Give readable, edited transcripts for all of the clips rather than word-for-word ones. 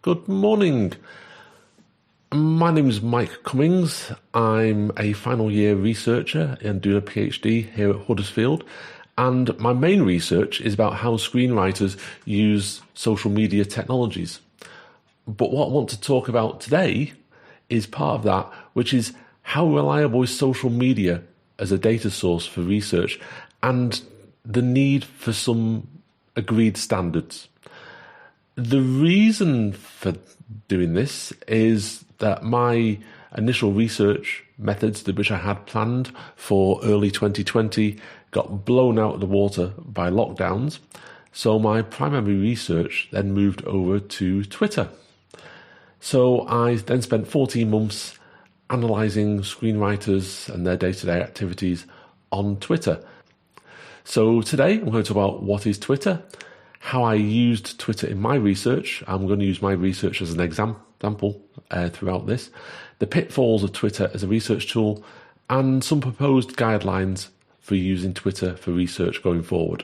Good morning. My name is Mike Cummings. I'm a final year researcher and doing a PhD here at Huddersfield. And my main research is about how screenwriters use social media technologies. But what I want to talk about today is part of that, which is how reliable is social media as a data source for research and the need for some agreed standards. The reason for doing this is that my initial research methods, which I had planned for early 2020, got blown out of the water by lockdowns. So my primary research then moved over to Twitter. So I then spent 14 months analysing screenwriters and their day-to-day activities on Twitter. So today I'm going to talk about what is Twitter, how I used Twitter in my research. I'm going to use my research as an example throughout this, the pitfalls of Twitter as a research tool, and some proposed guidelines for using Twitter for research going forward.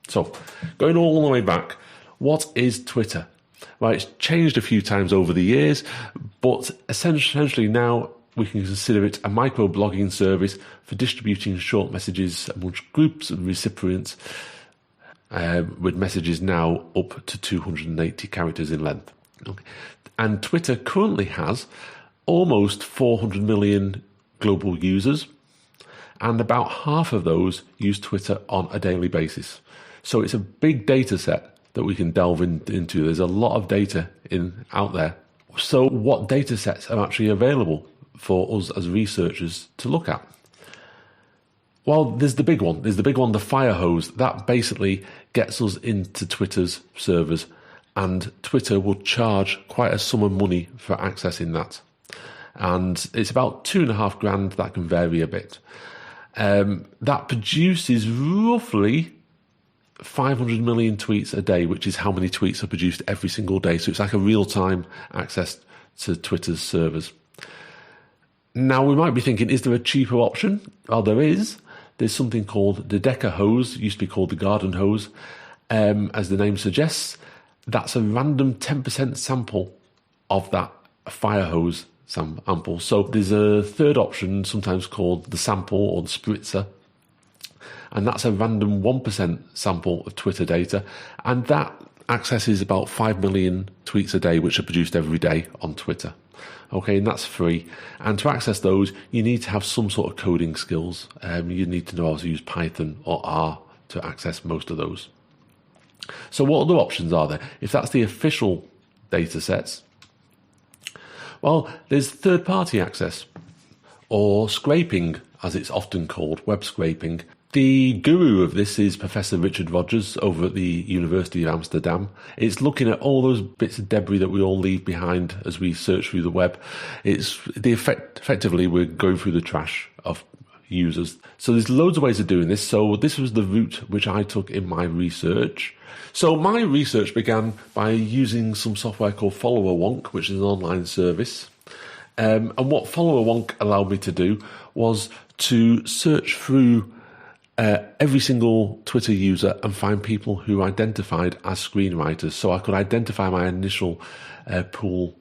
So, going all the way back, what is Twitter? Well, it's changed a few times over the years, but essentially now we can consider it a microblogging service for distributing short messages amongst groups of recipients, with messages now up to 280 characters in length. Okay. And Twitter currently has almost 400 million global users, and about half of those use Twitter on a daily basis. So it's a big data set that we can delve into. There's a lot of data out there. So what data sets are actually available for us as researchers to look at? Well, there's the big one. The fire hose. That basically gets us into Twitter's servers, and Twitter will charge quite a sum of money for accessing that. And it's about $2,500. That can vary a bit. That produces roughly 500 million tweets a day, which is how many tweets are produced every single day. So it's like a real-time access to Twitter's servers. Now, we might be thinking, is there a cheaper option? Well, there is. There's something called the Deca hose, used to be called the garden hose. As the name suggests, that's a random 10% sample of that fire hose sample. So there's a third option, sometimes called the sample or the spritzer, and that's a random 1% sample of Twitter data, and that accesses about 5 million tweets a day, which are produced every day on Twitter. Okay, and that's free. And to access those, you need to have some sort of coding skills. You need to know how to use Python or R to access most of those. So what other options are there? If that's the official data sets, well, there's third-party access, or scraping, as it's often called, web scraping. The guru of this is Professor Richard Rogers over at the University of Amsterdam. It's looking at all those bits of debris that we all leave behind as we search through the web. Effectively, we're going through the trash of users. So there's loads of ways of doing this. So this was the route which I took in my research. So my research began by using some software called FollowerWonk, which is an online service. And what FollowerWonk allowed me to do was to search through every single Twitter user and find people who identified as screenwriters. So I could identify my initial pool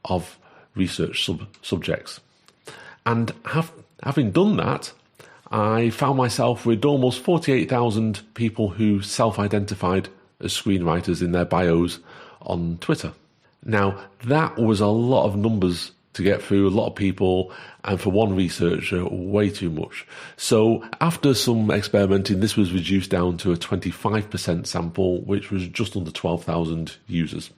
of research subjects. And having done that, I found myself with almost 48,000 people who self-identified as screenwriters in their bios on Twitter. Now, that was a lot of numbers to get through, a lot of people, and for one researcher, way too much. So after some experimenting, this was reduced down to a 25% sample, which was just under 12,000 users.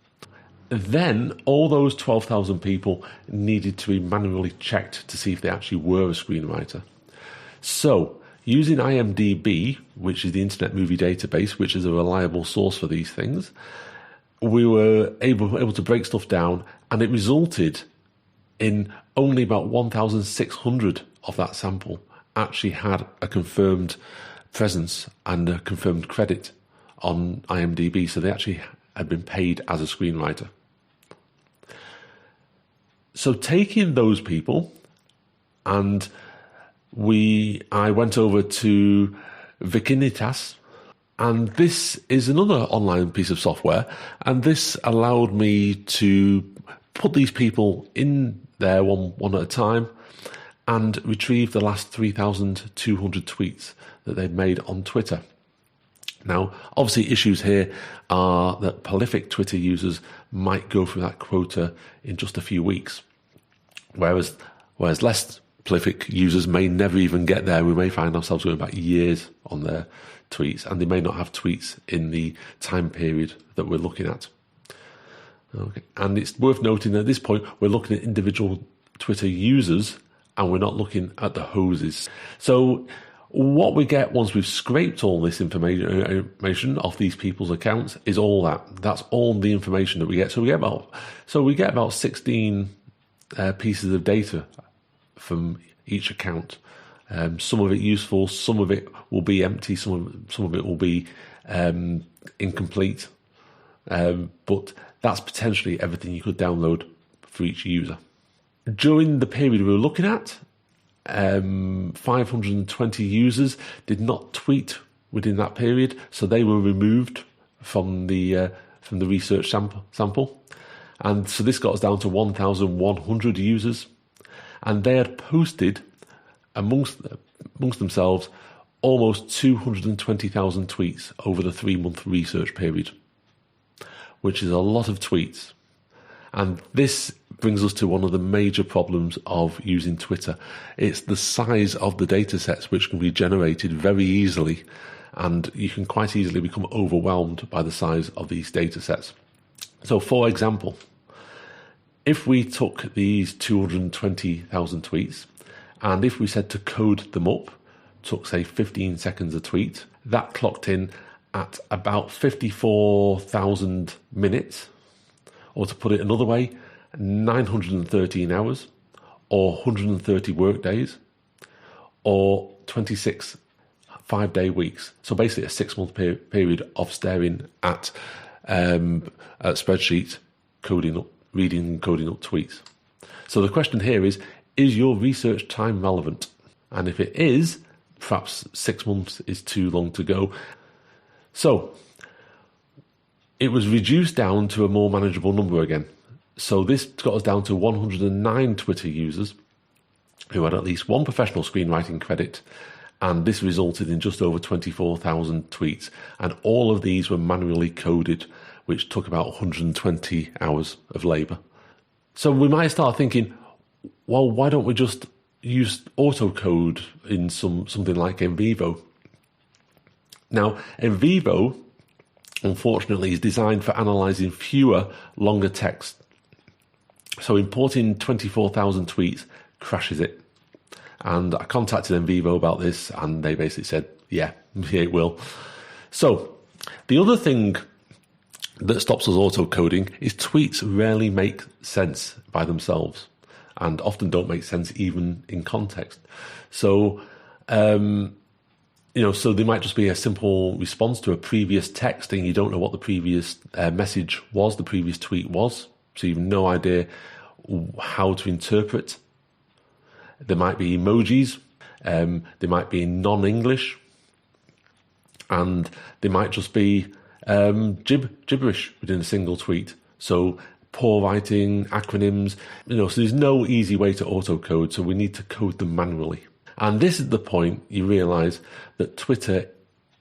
Then all those 12,000 people needed to be manually checked to see if they actually were a screenwriter. So using IMDb, which is the Internet Movie Database, which is a reliable source for these things, we were able to break stuff down, and it resulted in only about 1,600 of that sample actually had a confirmed presence and a confirmed credit on IMDb, so they actually had been paid as a screenwriter. So taking those people, and I went over to Vikinitas, And this is another online piece of software, and this allowed me to put these people in there one at a time and retrieve the last 3,200 tweets that they'd made on Twitter. Now, obviously, issues here are that prolific Twitter users might go through that quota in just a few weeks, whereas less prolific users may never even get there. We may find ourselves going back years on their tweets, and they may not have tweets in the time period that we're looking at. Okay. And it's worth noting that at this point, we're looking at individual Twitter users, and we're not looking at the hoses. So what we get once we've scraped all this information off these people's accounts is all that. That's all the information that we get. So we get about 16 pieces of data from each account. Some of it useful, some of it will be empty, some of it will be incomplete. But that's potentially everything you could download for each user. During the period we were looking at, 520 users did not tweet within that period, so they were removed from the research sample. And so this got us down to 1,100 users, and they had posted amongst themselves almost 220,000 tweets over the 3-month research period, which is a lot of tweets. And this brings us to one of the major problems of using Twitter. It's the size of the data sets which can be generated very easily, and you can quite easily become overwhelmed by the size of these data sets. So, for example, if we took these 220,000 tweets, and if we said to code them up, took say 15 seconds a tweet, that clocked in at about 54,000 minutes, or to put it another way, 913 hours, or 130 work days, or 26 5-day weeks. So basically a 6-month period of staring at a spreadsheet, reading and coding up tweets. So the question here is your research time relevant? And if it is, perhaps 6 months is too long to go. So it was reduced down to a more manageable number again. So this got us down to 109 Twitter users who had at least one professional screenwriting credit, and this resulted in just over 24,000 tweets. And all of these were manually coded, which took about 120 hours of labour. So we might start thinking, well, why don't we just use autocode in something like NVivo? Now, NVivo, unfortunately, is designed for analysing fewer, longer text. So importing 24,000 tweets crashes it. And I contacted NVivo about this, and they basically said, yeah, it will. So the other thing that stops us auto-coding is tweets rarely make sense by themselves, and often don't make sense even in context. So, so they might just be a simple response to a previous text, and you don't know what the previous message was, the previous tweet was, so you've no idea how to interpret. There might be emojis, they might be in non-English, and they might just be gibberish within a single tweet. So poor writing, acronyms, so there's no easy way to auto-code, so we need to code them manually. And this is the point you realise that Twitter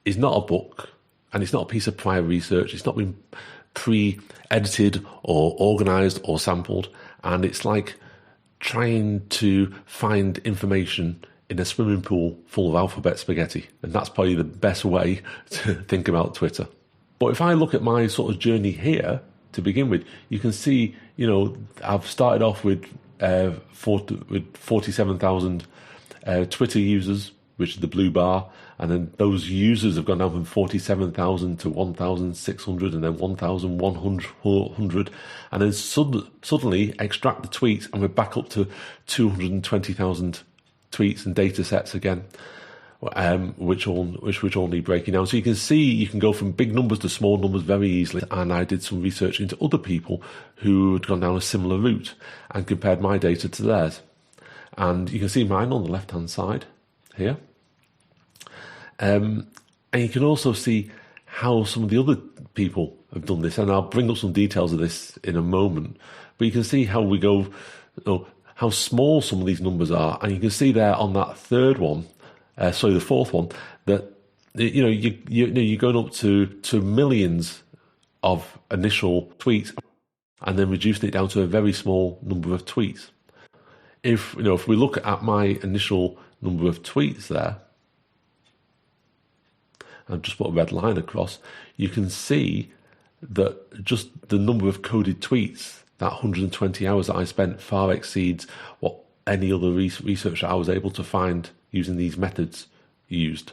is not a book, and it's not a piece of prior research. It's not been pre-edited or organised or sampled, and it's like trying to find information in a swimming pool full of alphabet spaghetti. And that's probably the best way to think about Twitter. But if I look at my sort of journey here to begin with, you can see, I've started off with 47,000 Twitter users, which is the blue bar, and then those users have gone down from 47,000 to 1,600, and then 1,100, and then suddenly extract the tweets, and we're back up to 220,000 tweets and data sets again, which all need breaking down. So you can see you can go from big numbers to small numbers very easily. And I did some research into other people who had gone down a similar route and compared my data to theirs. And you can see mine on the left-hand side here. And you can also see how some of the other people have done this, and I'll bring up some details of this in a moment. But you can see how we go, how small some of these numbers are, and you can see there on that third one, the fourth one, that you're going up to millions of initial tweets, and then reducing it down to a very small number of tweets. If we look at my initial number of tweets there, and just put a red line across, you can see that just the number of coded tweets, that 120 hours that I spent, far exceeds what any other research I was able to find using these methods used.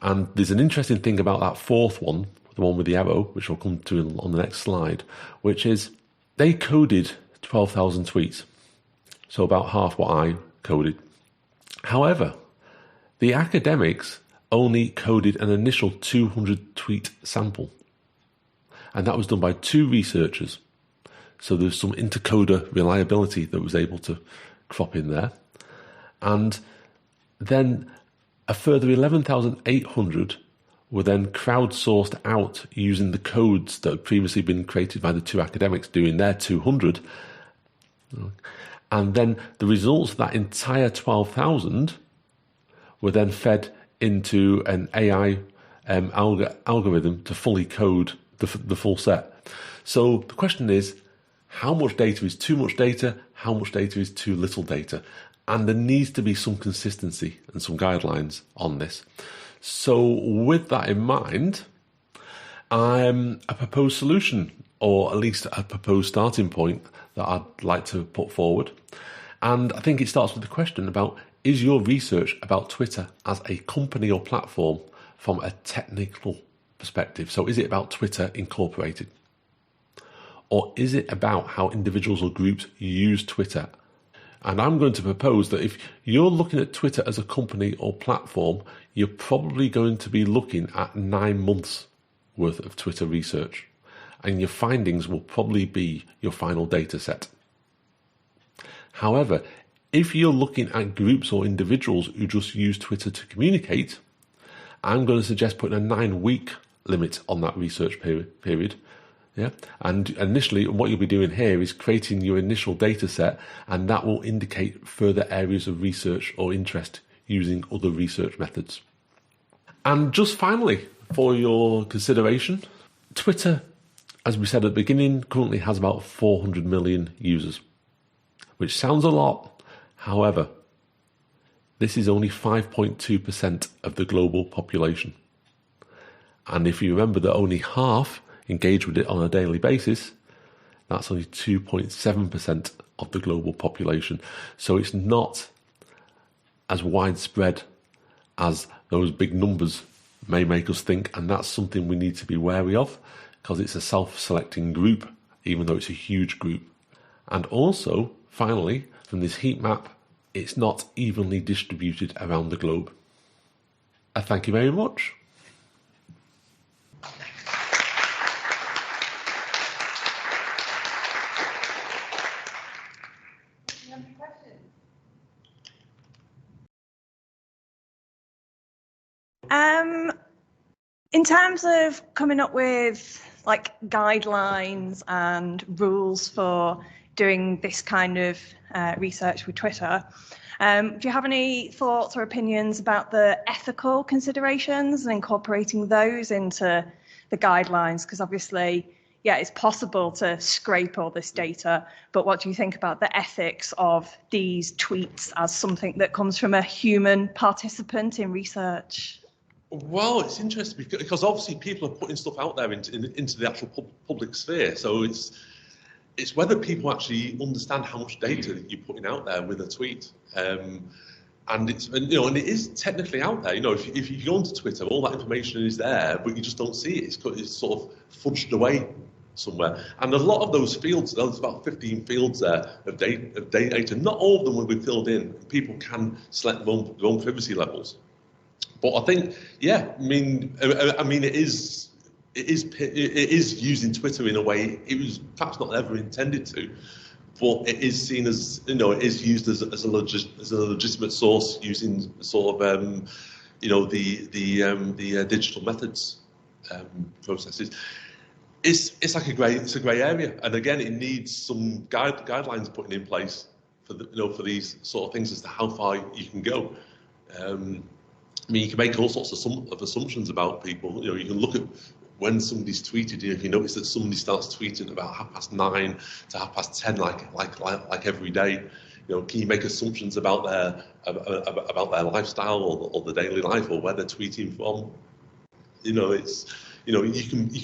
And there's an interesting thing about that fourth one, the one with the arrow, which I'll come to on the next slide, which is they coded 12,000 tweets. So about half what I coded. However, the academics only coded an initial 200 tweet sample. And that was done by 2 researchers. So there's some intercoder reliability that was able to crop in there. And then a further 11,800 were then crowdsourced out using the codes that had previously been created by the 2 academics doing their 200. And then the results of that entire 12,000 were then fed into an AI algorithm to fully code the full set. So the question is, how much data is too much data? How much data is too little data? And there needs to be some consistency and some guidelines on this. So with that in mind, a proposed solution, or at least a proposed starting point that I'd like to put forward. And I think it starts with the question about, is your research about Twitter as a company or platform from a technical perspective? So is it about Twitter Incorporated? Or is it about how individuals or groups use Twitter? And I'm going to propose that if you're looking at Twitter as a company or platform, you're probably going to be looking at 9 months worth of Twitter research. And your findings will probably be your final data set. However, if you're looking at groups or individuals who just use Twitter to communicate, I'm going to suggest putting a 9-week limit on that research period. Yeah, and initially what you'll be doing here is creating your initial data set, and that will indicate further areas of research or interest using other research methods. And just finally, for your consideration, Twitter, as we said at the beginning, currently has about 400 million users, which sounds a lot. However, this is only 5.2% of the global population. And if you remember that only half engage with it on a daily basis, that's only 2.7% of the global population. So it's not as widespread as those big numbers may make us think, and that's something we need to be wary of, because it's a self-selecting group, even though it's a huge group. And also, finally, from this heat map, it's not evenly distributed around the globe. I thank you very much. In terms of coming up with like guidelines and rules for doing this kind of research with Twitter, do you have any thoughts or opinions about the ethical considerations and incorporating those into the guidelines? Because obviously, yeah, it's possible to scrape all this data, but what do you think about the ethics of these tweets as something that comes from a human participant in research? Well, it's interesting because obviously people are putting stuff out there into the actual public sphere. So it's whether people actually understand how much data that you're putting out there with a tweet. And it is technically out there. If you go onto Twitter, all that information is there, but you just don't see it. It's sort of fudged away somewhere. And a lot of those fields, there's about 15 fields there of data. Not all of them will be filled in. People can select their own privacy levels. But I think, yeah, I mean, it is using Twitter in a way it was perhaps not ever intended to, but it is seen as, it is used as a legitimate source using sort of, the digital methods. processes. It's like a grey area, and again, it needs some guidelines putting in place for for these sort of things as to how far you can go. I mean, you can make all sorts of assumptions about people. You can look at when somebody's tweeted. If you notice that somebody starts tweeting about 9:30 to 10:30, like every day, can you make assumptions about their lifestyle or the daily life or where they're tweeting from? You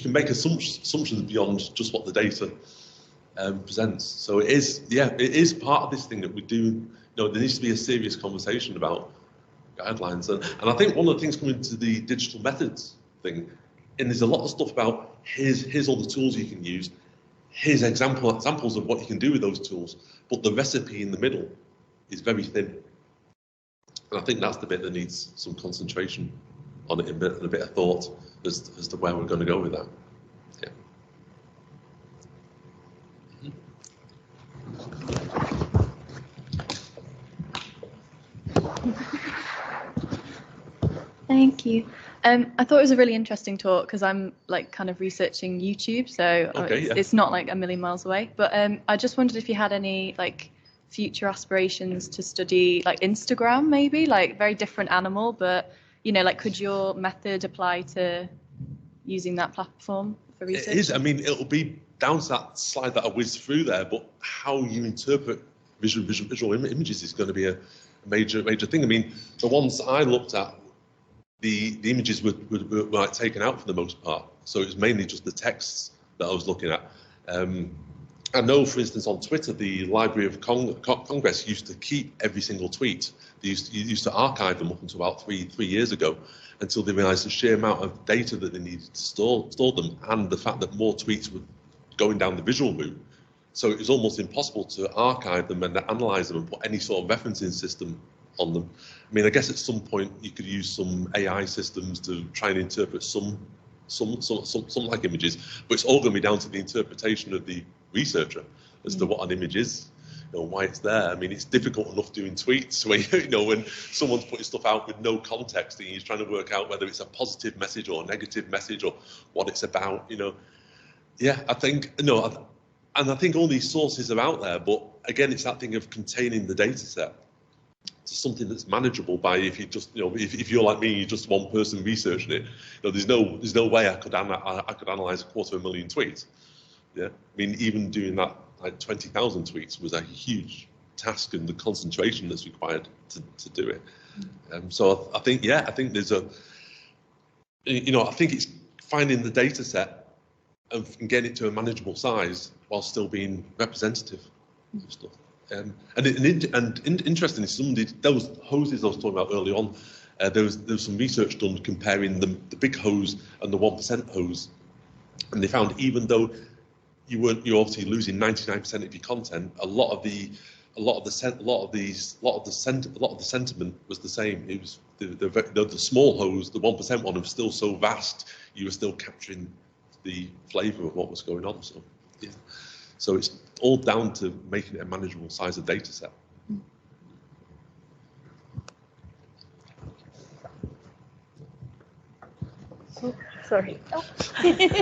can make assumptions beyond just what the data presents. So it is part of this thing that we do. There needs to be a serious conversation about guidelines, and I think one of the things coming to the digital methods thing, and there's a lot of stuff about here's all the tools you can use, here's examples of what you can do with those tools, but the recipe in the middle is very thin, and I think that's the bit that needs some concentration on it and a bit of thought as to where we're going to go with that. Thank you. I thought it was a really interesting talk because I'm kind of researching YouTube, so it's not like a million miles away. But I just wondered if you had any future aspirations to study Instagram, maybe very different animal, but could your method apply to using that platform for research? It is. I mean, it'll be down to that slide that I whizzed through there, but how you interpret visual images is going to be a major thing. I mean, the ones I looked at, the images were taken out for the most part, so it was mainly just the texts that I was looking at. I know, for instance, on Twitter, the Library of Congress used to keep every single tweet. They used to archive them up until about three years ago, until they realised the sheer amount of data that they needed to store them, and the fact that more tweets were going down the visual route. So it was almost impossible to archive them and analyse them and put any sort of referencing system on them. I mean, I guess at some point you could use some AI systems to try and interpret some images, but it's all going to be down to the interpretation of the researcher as to what an image is, why it's there. I mean, it's difficult enough doing tweets where when someone's putting stuff out with no context and you're trying to work out whether it's a positive message or a negative message or what it's about. Yeah, I think and I think all these sources are out there, but again, it's that thing of containing the data set to something that's manageable by, if you just if you're like me, you're just one person researching it. There's no way I could analyze 250,000 tweets. Yeah, I mean, even doing that 20,000 tweets was a huge task, and the concentration that's required to do it. So I think there's I think it's finding the data set and getting it to a manageable size while still being representative of stuff. And interestingly, those hoses I was talking about early on, there was some research done comparing the big hose and the 1% hose, and they found even though you're obviously losing 99% of your content, a lot of the sentiment was the same. It was the small hose, the 1% one, was still so vast, you were still capturing the flavour of what was going on. So yeah. So it's all down to making it a manageable size of data set. Sorry. It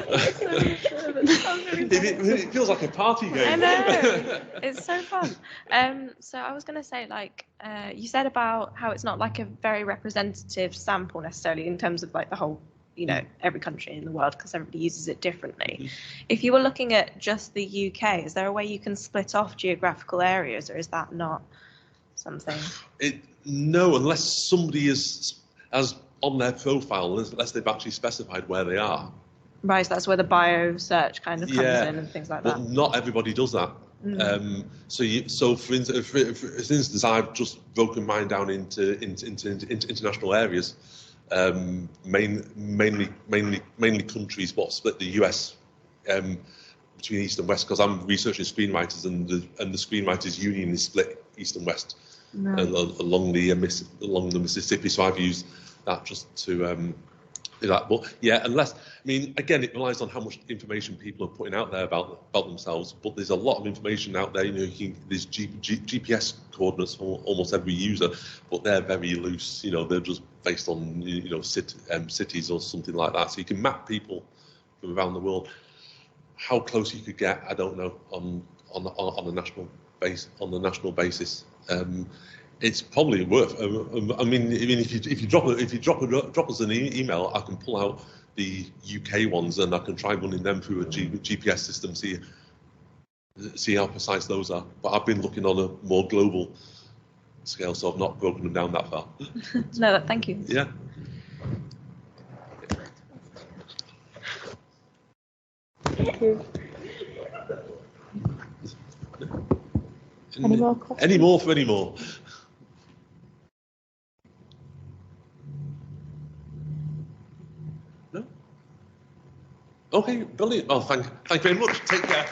feels like a party game. I know. It's so fun. So I was going to say, you said about how it's not a very representative sample necessarily in terms of the whole, every country in the world, because everybody uses it differently. Mm-hmm. If you were looking at just the UK, is there a way you can split off geographical areas, or is that not something? No, unless somebody has on their profile, unless they've actually specified where they are. Right, so that's where the bio search kind of comes in and things like that. But not everybody does that. Mm-hmm. So for instance, I've just broken mine down into international areas. Mainly countries, but split the US between East and West, because I'm researching screenwriters, and the Screenwriters Union is split East and West along the Mississippi. So I've used that just to that. But yeah, unless, I mean, again, it relies on how much information people are putting out there about themselves. But there's a lot of information out there. You know, there's GPS coordinates for almost every user, but they're very loose. You know, they're just based on cities or something like that. So you can map people from around the world. How close you could get, I don't know, on a national basis. It's probably worth. I mean, if you drop us an email, I can pull out the UK ones and I can try running them through a GPS system, see how precise those are. But I've been looking on a more global scale, so I've not broken them down that far. No, thank you. Yeah. Thank you. Any more questions? Any more? No? Okay, brilliant. Oh, thank you very much. Take care.